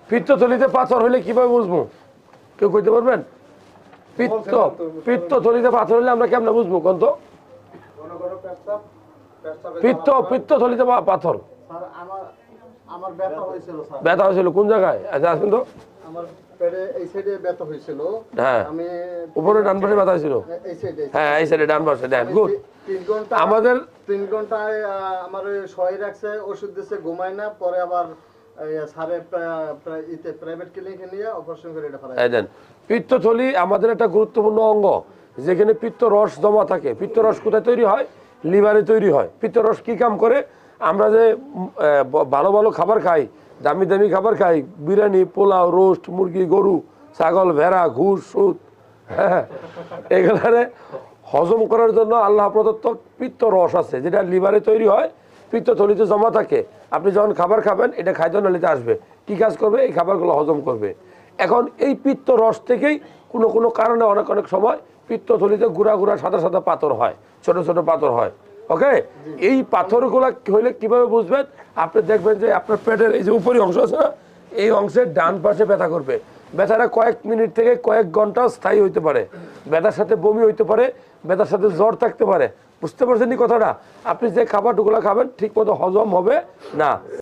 পিত্তথলিতে পাথর হলে কিভাবে বুঝবো? কেউ কইতে পারবেন? পিত্তথলিতে পাথর হলে আমরা কেমন বুঝবো কোন তো? পিত্তথলিতে পাথর ব্যথা হয়েছিল কোন জায়গায়? আচ্ছা আসুন তো। এই সাইডে ব্যথা হয়েছিল। হ্যাঁ, উপরে ডান পাশে ব্যথা হয়েছিল। হ্যাঁ, এই সাইডে ডান পাশে। দেন গুড। 3 ঘন্টা আমাদের 3 ঘন্টায় আমার শরীর রাখছে, ওষুধ দিচ্ছে, ঘুমাই না, পরে আবার সারে প্রাইভেট ক্লিনিকে নিয়ে অপারেশন করে এটা ফেলাই দেন। পিত্তথলি আমাদের একটা গুরুত্বপূর্ণ অঙ্গ, যেখানে পিত্ত রস জমা থাকে। পিত্ত রস কোথায় তৈরি হয়? লিভারে তৈরি হয়। পিত্ত রস কি কাম করে? আমরা যে ভালো ভালো খাবার খাই, দামি দামি খাবার খাই, বিরিয়ানি, পোলাও, রোস্ট, মুরগি, গরু, ছাগল, ভেড়া, ঘুষ, সুদ, হ্যাঁ, এগুলারে হজম করার জন্য আল্লাহ প্রদত্ত পিত্ত রস আছে, যেটা লিভারে তৈরি হয়, পিত্তথলিতে জমা থাকে। আপনি যখন খাবার খাবেন, এটা খাদ্য নালীতে আসবে। কি কাজ করবে? এই খাবারগুলো হজম করবে। এখন এই পিত্ত রস থেকেই কোনো কোনো কারণে অনেক অনেক সময় পিত্তথলিতে গুড়া গুড়া সাদা সাদা পাথর হয়, ছোট ছোট পাথর হয়। ওকে, এই পাথরগুলো হইলে কিভাবে বুঝবেন? আপনি দেখবেন যে আপনার পেটের এই যে উপরি অংশ আছে না, এই অংশের ডান পাশে ব্যথা করবে। ব্যথাটা কয়েক মিনিট থেকে কয়েক ঘন্টা স্থায়ী হইতে পারে। ব্যথার সাথে বমি হইতে পারে, ব্যথার সাথে জ্বর থাকতে পারে। বুঝতে পারছেন এই কথাটা? আপনি যে খাবারগুলো খাবেন ঠিক মতো হজম হবে না।